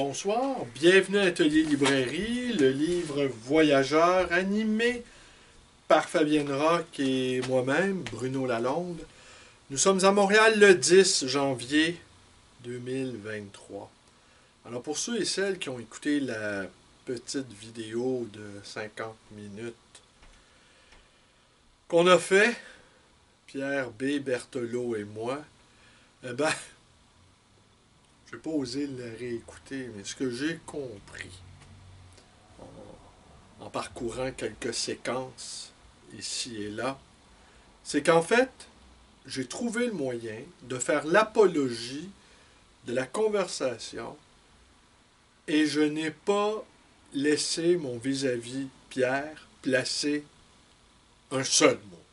Bonsoir, bienvenue à Atelier Librairie, le livre Voyageur animé par Fabienne Roch et moi-même, Bruno Lalonde. Nous sommes à Montréal le 10 janvier 2023. Alors pour ceux et celles qui ont écouté la petite vidéo de 50 minutes qu'on a fait, Pierre B. Berthelot et moi, eh ben, je n'ai pas osé le réécouter, mais ce que j'ai compris en parcourant quelques séquences ici et là, c'est qu'en fait, j'ai trouvé le moyen de faire l'apologie de la conversation et je n'ai pas laissé mon vis-à-vis Pierre placer un seul mot.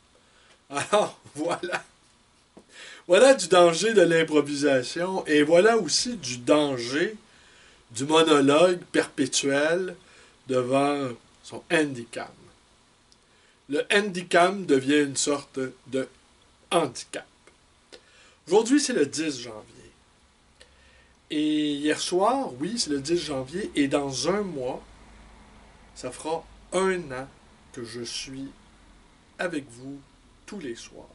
Alors, voilà. Voilà du danger de l'improvisation et voilà aussi du danger du monologue perpétuel devant son handicap. Le handicap devient une sorte de handicap. Aujourd'hui, c'est le 10 janvier. Et hier soir, oui, c'est le 10 janvier, et dans un mois, ça fera 1 an que je suis avec vous tous les soirs.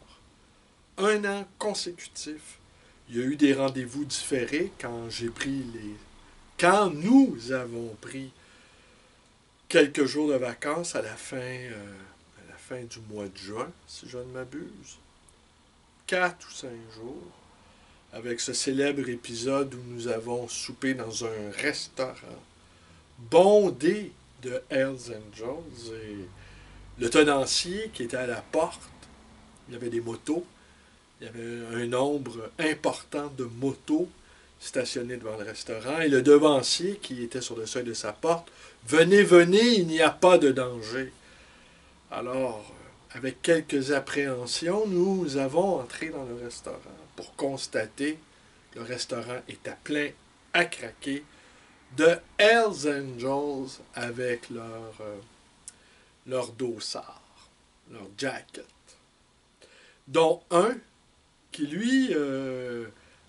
1 an consécutif. Il y a eu des rendez-vous différés quand nous avons pris quelques jours de vacances à la fin du mois de juin, si je ne m'abuse. 4 ou 5 jours, avec ce célèbre épisode où nous avons soupé dans un restaurant bondé de Hells Angels et le tenancier qui était à la porte. Il y avait des motos. Il y avait un nombre important de motos stationnées devant le restaurant et le devancier qui était sur le seuil de sa porte. Venez, venez, il n'y a pas de danger. Alors, avec quelques appréhensions, nous avons entré dans le restaurant pour constater que le restaurant était plein à craquer de Hells Angels avec leur dossard, leur jacket. Dont un qui, lui,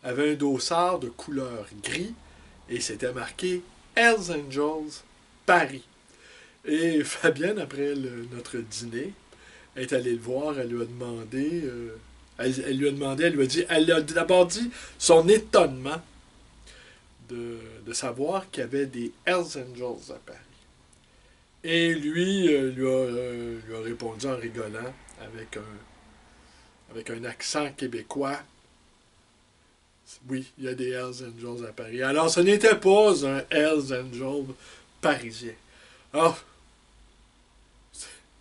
avait un dossard de couleur gris et c'était marqué Hells Angels Paris. Et Fabienne, après notre dîner, est allée le voir, elle lui a demandé, elle lui a dit, elle a d'abord dit son étonnement de savoir qu'il y avait des Hells Angels à Paris. Et lui, lui a répondu en rigolant avec un accent québécois. Oui, il y a des Hells Angels à Paris. Alors, ce n'était pas un Hells Angel parisien. Alors,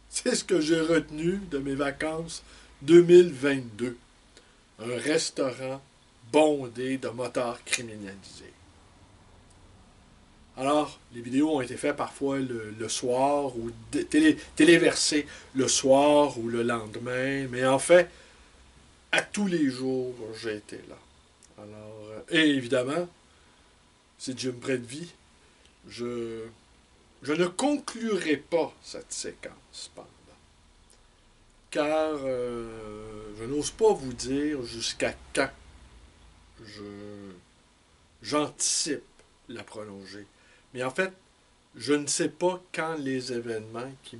c'est ce que j'ai retenu de mes vacances 2022. Un restaurant bondé de motards criminalisés. Alors, les vidéos ont été faites parfois le soir ou téléversées le soir ou le lendemain, mais en fait, à tous les jours, j'ai été là. Alors, et évidemment, si Dieu me prête vie, je ne conclurai pas cette séquence, cependant. Car je n'ose pas vous dire jusqu'à quand j'anticipe la prolonger. Mais en fait, je ne sais pas quand les événements qui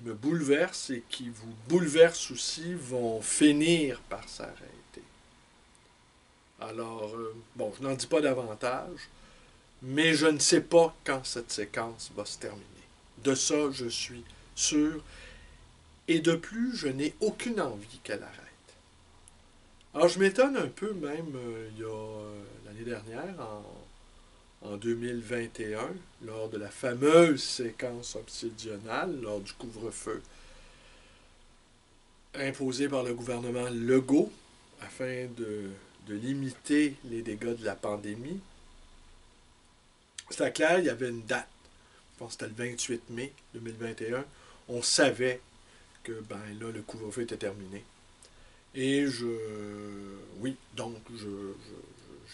me bouleversent et qui vous bouleversent aussi vont finir par s'arrêter. Alors, bon, je n'en dis pas davantage, mais je ne sais pas quand cette séquence va se terminer. De ça, je suis sûr. Et de plus, je n'ai aucune envie qu'elle arrête. Alors, je m'étonne un peu, même il y a l'année dernière, en 2021, lors de la fameuse séquence obsidionale, lors du couvre-feu imposé par le gouvernement Legault, afin de limiter les dégâts de la pandémie. C'était clair, il y avait une date. Je pense que c'était le 28 mai 2021. On savait que, là, le couvre-feu était terminé. Et oui, donc,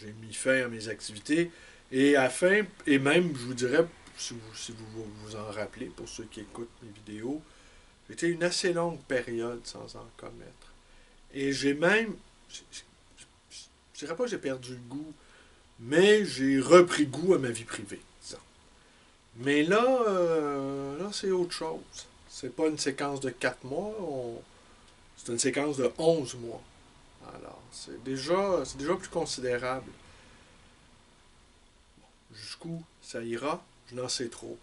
j'ai mis fin à mes activités. Et même, je vous dirais, si vous vous en rappelez, pour ceux qui écoutent mes vidéos, c'était une assez longue période sans en commettre. Et j'ai même, je dirais pas que j'ai perdu le goût Mais j'ai repris goût à ma vie privée, disons. Mais là, là c'est autre chose. C'est pas une séquence de 4 mois, c'est une séquence de 11 mois. Alors, c'est déjà plus considérable. Jusqu'où ça ira, je n'en sais trop.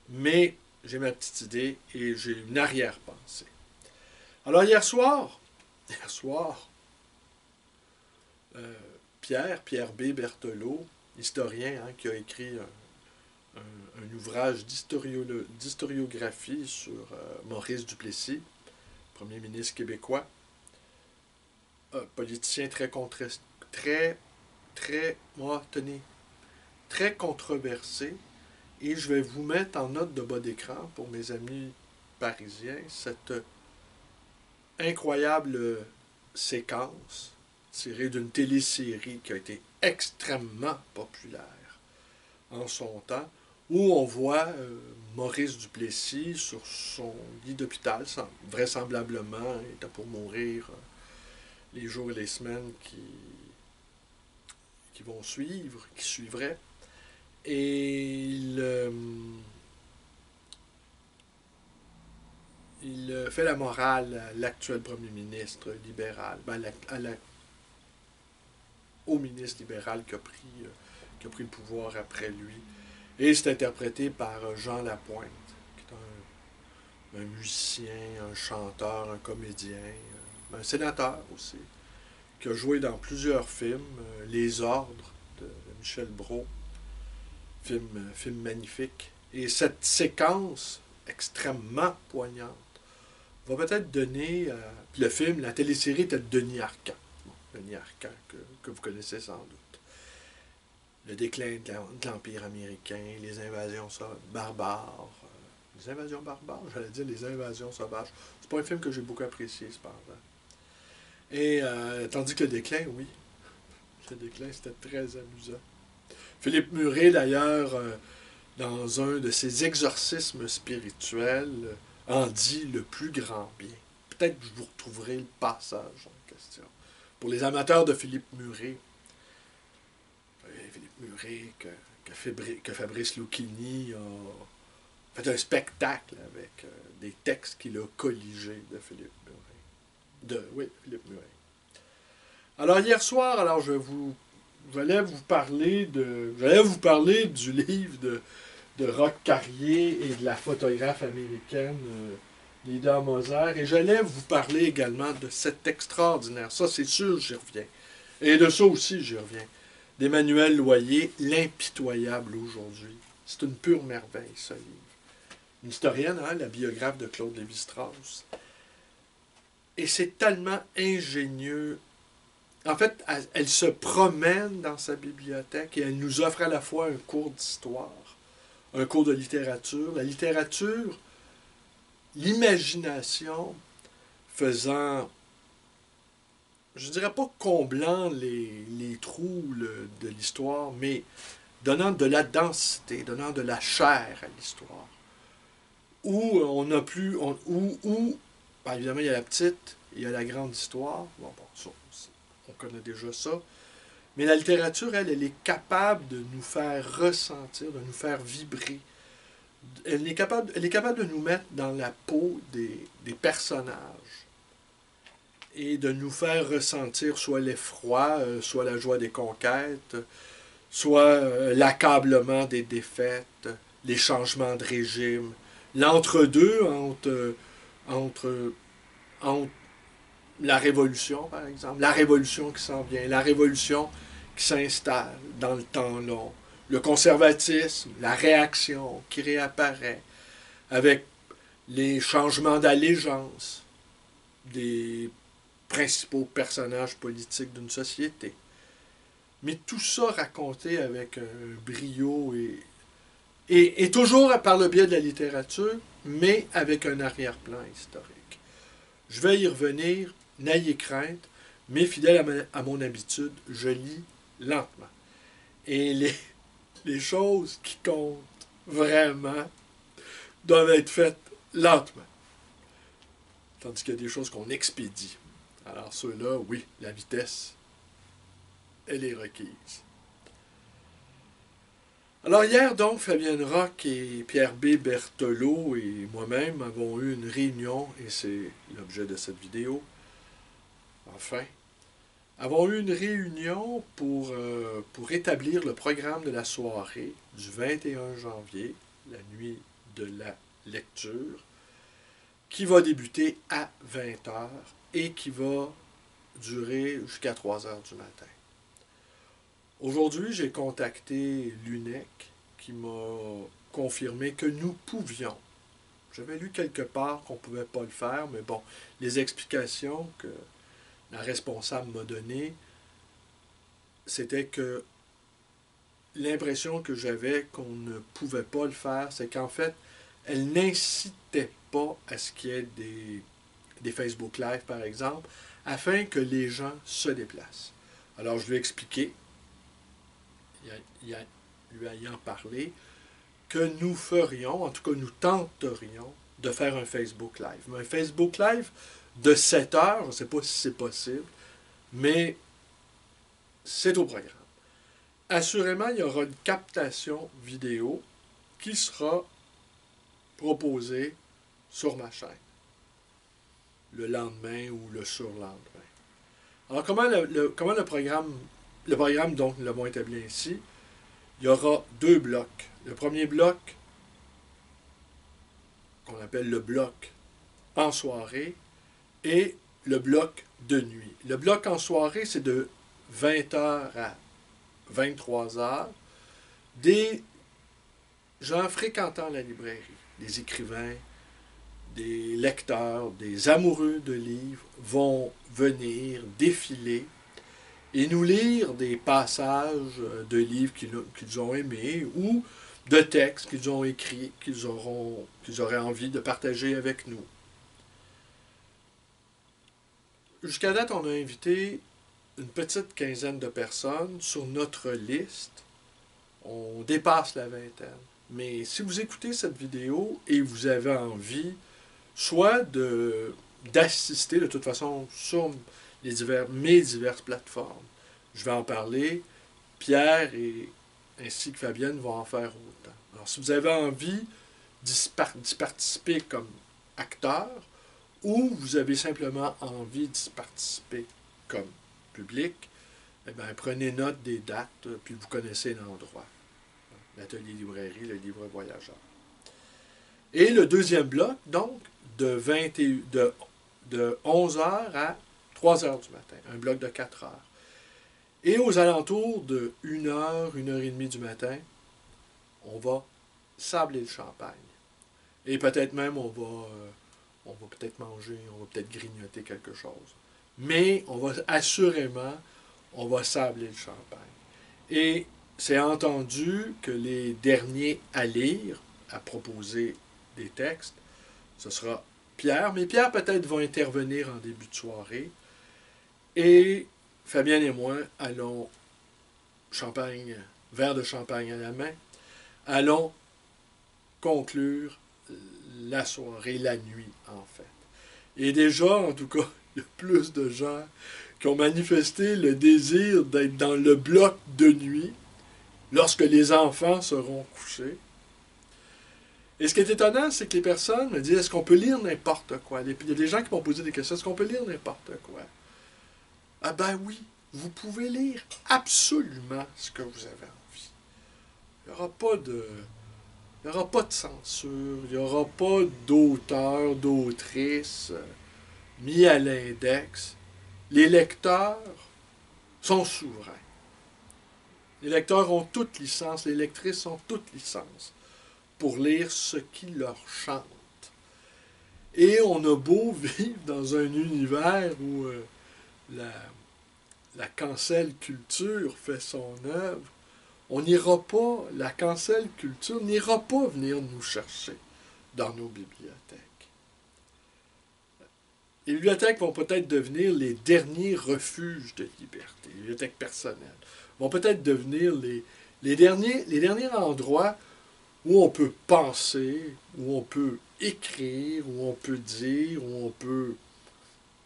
Mais j'ai ma petite idée et j'ai une arrière-pensée. Alors hier soir, euh, Pierre B. Berthelot, historien qui a écrit un ouvrage d'historiographie sur Maurice Duplessis, premier ministre québécois, politicien très, très, moi, tenez, très controversé. Et je vais vous mettre en note de bas d'écran pour mes amis parisiens cette incroyable séquence tirée d'une télésérie qui a été extrêmement populaire en son temps, où on voit Maurice Duplessis sur son lit d'hôpital, vraisemblablement, il était pour mourir les jours et les semaines qui vont suivre, qui suivraient. Et il fait la morale à l'actuel premier ministre libéral, au ministre libéral qui a pris le pouvoir après lui. Et c'est interprété par Jean Lapointe, qui est un musicien, un chanteur, un comédien, un sénateur aussi, qui a joué dans plusieurs films, Les Ordres de Michel Brault, film magnifique. Et cette séquence extrêmement poignante va peut-être donner... puis le film, la télésérie était de Denis Arcand. Bon, Denis Arcand, que vous connaissez sans doute. Le déclin de l'Empire américain, les invasions barbares. Les invasions barbares, j'allais dire les invasions sauvages. C'est pas un film que j'ai beaucoup apprécié, cependant. Et tandis que le déclin, oui. Le déclin, c'était très amusant. Philippe Murray, d'ailleurs, dans un de ses exorcismes spirituels, en dit le plus grand bien. Peut-être que je vous retrouverai le passage en question. Pour les amateurs de Philippe Murray, que Fabrice Lucchini a fait un spectacle avec des textes qu'il a colligés de Philippe Murray. Philippe Murray. Alors hier soir, j'allais vous parler du livre de Roch Carrier et de la photographe américaine Lida Moser, et j'allais vous parler également de cet extraordinaire, ça c'est sûr, j'y reviens, et de ça aussi j'y reviens, d'Emmanuel Loyer, L'impitoyable aujourd'hui. C'est une pure merveille, ce livre. Une historienne, la biographe de Claude Lévi-Strauss. Et c'est tellement ingénieux. En fait, elle se promène dans sa bibliothèque et elle nous offre à la fois un cours d'histoire, un cours de littérature. La littérature, l'imagination faisant, je ne dirais pas comblant les trous de l'histoire, mais donnant de la densité, donnant de la chair à l'histoire. Où on n'a plus... évidemment, il y a la petite, il y a la grande histoire. Bon, ça, on connaît déjà ça. Mais la littérature, elle est capable de nous faire ressentir, de nous faire vibrer. Elle est capable de nous mettre dans la peau des personnages et de nous faire ressentir soit l'effroi, soit la joie des conquêtes, soit l'accablement des défaites, les changements de régime, l'entre-deux entre la révolution, par exemple, la révolution qui s'en vient, la révolution qui s'installe dans le temps long, le conservatisme, la réaction qui réapparaît, avec les changements d'allégeance des principaux personnages politiques d'une société. Mais tout ça raconté avec un brio et toujours par le biais de la littérature, mais avec un arrière-plan historique. Je vais y revenir, n'ayez crainte, mais fidèle à mon habitude, je lis lentement. Et les choses qui comptent vraiment doivent être faites lentement. Tandis qu'il y a des choses qu'on expédie. Alors ceux-là, oui, la vitesse, elle est requise. Alors hier, donc, Fabienne Roch et Pierre B. Berthelot et moi-même avons eu une réunion, et c'est l'objet de cette vidéo, enfin, avons eu une réunion pour établir le programme de la soirée du 21 janvier, la nuit de la lecture, qui va débuter à 20 heures et qui va durer jusqu'à 3 heures du matin. Aujourd'hui, j'ai contacté l'UNEC qui m'a confirmé que nous pouvions. J'avais lu quelque part qu'on ne pouvait pas le faire, mais bon, les explications que la responsable m'a données, c'était que l'impression que j'avais qu'on ne pouvait pas le faire, c'est qu'en fait, elle n'incitait pas à ce qu'il y ait des Facebook Live, par exemple, afin que les gens se déplacent. Alors, je lui ai expliqué, lui ayant parlé, que nous ferions, en tout cas nous tenterions, de faire un Facebook Live. Mais un Facebook Live de 7 heures, je ne sais pas si c'est possible, mais c'est au programme. Assurément, il y aura une captation vidéo qui sera proposée sur ma chaîne le lendemain ou le surlendemain. Alors, comment le programme donc, nous l'avons établi ainsi? Il y aura 2 blocs. Le premier bloc, qu'on appelle le bloc en soirée, et le bloc de nuit. Le bloc en soirée, c'est de 20 heures à 23 heures. Des gens fréquentant la librairie, des écrivains, des lecteurs, des amoureux de livres vont venir défiler et nous lire des passages de livres qu'ils ont aimés ou de textes qu'ils ont écrits, qu'ils auraient envie de partager avec nous. Jusqu'à date, on a invité une petite quinzaine de personnes sur notre liste. On dépasse la vingtaine. Mais si vous écoutez cette vidéo et vous avez envie, soit d'assister de toute façon sur mes diverses plateformes, je vais en parler, Pierre ainsi que Fabienne vont en faire autant. Alors, si vous avez envie d'y participer comme acteur, ou vous avez simplement envie d'y participer comme public, eh bien, prenez note des dates, puis vous connaissez l'endroit. L'atelier librairie, le livre voyageur. Et le deuxième bloc, donc, de 11 heures à 3 heures du matin, un bloc de 4 heures. Et aux alentours de 1 heure, 1 heure et demie du matin, on va sabler le champagne. Et peut-être même, on va peut-être manger, on va peut-être grignoter quelque chose. Mais on va on va sabler le champagne. Et c'est entendu que les derniers à lire, à proposer des textes, ce sera Pierre. Mais Pierre peut-être va intervenir en début de soirée. Et Fabienne et moi allons, verre de champagne à la main, allons conclure la soirée, la nuit, en fait. Et déjà, en tout cas, il y a plus de gens qui ont manifesté le désir d'être dans le bloc de nuit lorsque les enfants seront couchés. Et ce qui est étonnant, c'est que les personnes me disent, est-ce qu'on peut lire n'importe quoi? Il y a des gens qui m'ont posé des questions, est-ce qu'on peut lire n'importe quoi? Ah ben oui, vous pouvez lire absolument ce que vous avez envie. Il n'y aura pas de... Il n'y aura pas de censure, il n'y aura pas d'auteur, d'autrice mis à l'index. Les lecteurs sont souverains. Les lecteurs ont toute licence, les lectrices ont toute licence pour lire ce qui leur chante. Et on a beau vivre dans un univers où la cancel culture fait son œuvre, on n'ira pas, la cancel culture n'ira pas venir nous chercher dans nos bibliothèques. Les bibliothèques vont peut-être devenir les derniers refuges de liberté, les bibliothèques personnelles, vont peut-être devenir les derniers endroits où on peut penser, où on peut écrire, où on peut dire, où on peut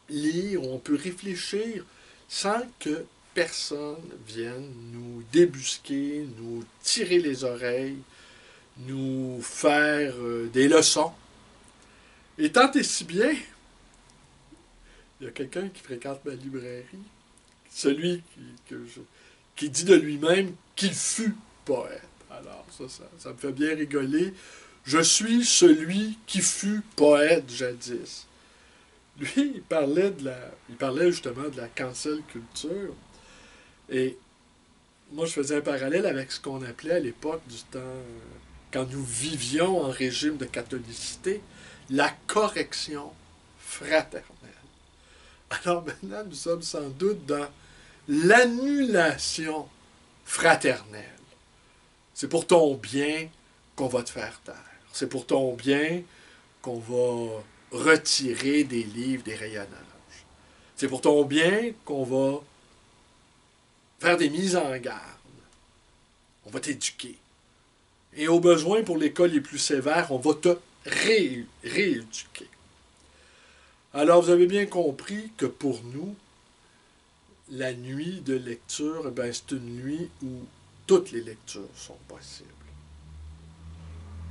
lire, où on peut réfléchir, sans que personne vienne nous débusquer, nous tirer les oreilles, nous faire des leçons. Et tant et si bien, il y a quelqu'un qui fréquente ma librairie, celui qui dit de lui-même qu'il fut poète. Alors, ça me fait bien rigoler. Je suis celui qui fut poète jadis. Lui, il parlait justement de la cancel culture. Et moi, je faisais un parallèle avec ce qu'on appelait à l'époque du temps, quand nous vivions en régime de catholicité, la correction fraternelle. Alors maintenant, nous sommes sans doute dans l'annulation fraternelle. C'est pour ton bien qu'on va te faire taire. C'est pour ton bien qu'on va retirer des livres des rayonnages. C'est pour ton bien qu'on va faire des mises en garde. On va t'éduquer. Et au besoin, pour les cas les plus sévères, on va te rééduquer. Alors, vous avez bien compris que pour nous, la nuit de lecture, c'est une nuit où toutes les lectures sont possibles.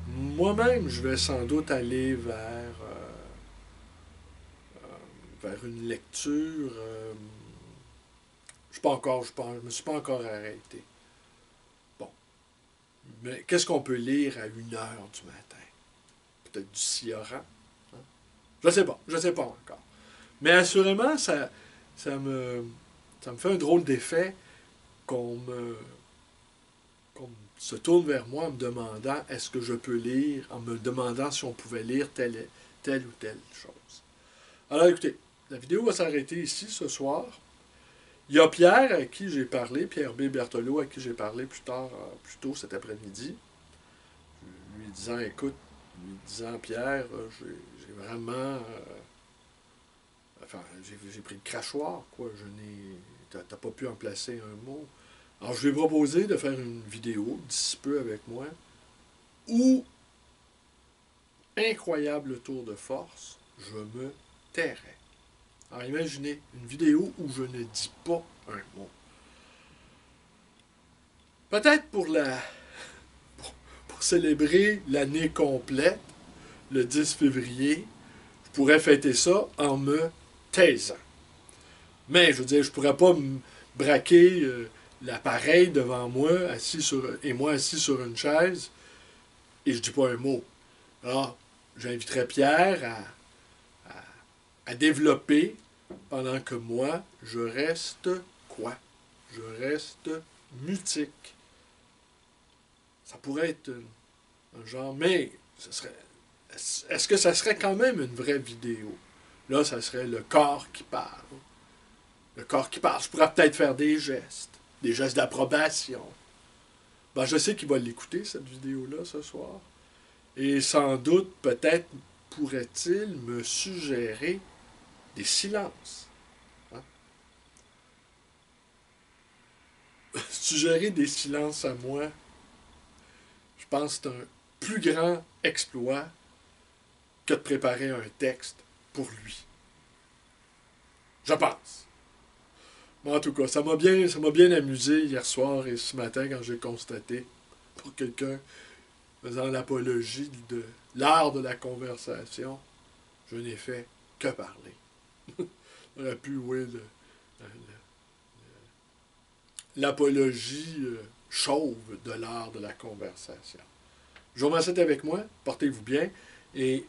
Moi-même, je vais sans doute aller vers une lecture. Je me suis pas encore arrêté. Bon. Mais qu'est-ce qu'on peut lire à 1h du matin? Peut-être du Cioran? Hein? Je sais pas encore. Mais assurément, ça me fait un drôle d'effet qu'on se tourne vers moi en me demandant est-ce que je peux lire, en me demandant si on pouvait lire telle ou telle chose. Alors écoutez, la vidéo va s'arrêter ici ce soir. Il y a Pierre à qui j'ai parlé, Pierre B. Berthelot, à qui j'ai parlé plus tôt cet après-midi, lui disant Pierre, j'ai vraiment... j'ai pris le crachoir, quoi. T'as pas pu en placer un mot. Alors, je lui ai proposé de faire une vidéo, d'ici peu avec moi, où, incroyable tour de force, je me tairais. Alors, imaginez, une vidéo où je ne dis pas un mot. Peut-être pour célébrer l'année complète, le 10 février, je pourrais fêter ça en me taisant. Mais, je veux dire, je pourrais pas me braquer l'appareil devant moi, assis sur une chaise, et je dis pas un mot. Alors, j'inviterais Pierre à développer pendant que moi, je reste quoi? Je reste mutique. Ça pourrait être un genre, mais est-ce que ça serait quand même une vraie vidéo? Là, ça serait le corps qui parle. Le corps qui parle. Je pourrais peut-être faire des gestes d'approbation. Je sais qu'il va l'écouter, cette vidéo-là, ce soir. Et sans doute, peut-être, pourrait-il me suggérer des silences. Hein? Suggérer des silences à moi, je pense que c'est un plus grand exploit que de préparer un texte pour lui. Je pense. Mais en tout cas, ça m'a bien amusé hier soir et ce matin quand j'ai constaté, pour quelqu'un faisant l'apologie de l'art de la conversation, je n'ai fait que parler. J'aurais pu, oui, l'apologie chauve de l'art de la conversation. Je vous remercie d'être avec moi, portez-vous bien, et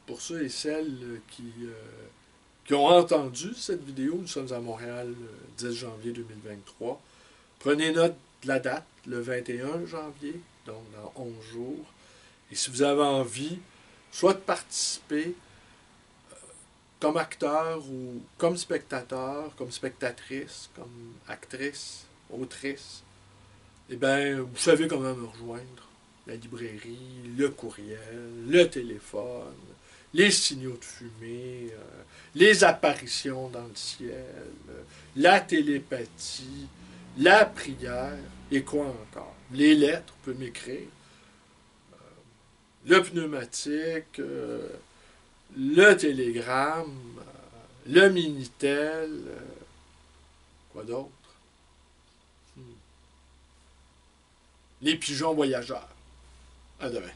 pour ceux et celles qui ont entendu cette vidéo, nous sommes à Montréal le 10 janvier 2023. Prenez note de la date, le 21 janvier, donc dans 11 jours. Et si vous avez envie, soit de participer comme acteur ou comme spectateur, comme spectatrice, comme actrice, autrice, eh bien, vous savez comment me rejoindre. La librairie, le courriel, le téléphone, les signaux de fumée, les apparitions dans le ciel, la télépathie, la prière, et quoi encore? Les lettres, vous pouvez m'écrire. Le pneumatique, le télégramme, le Minitel, Quoi d'autre? Les pigeons voyageurs. À demain.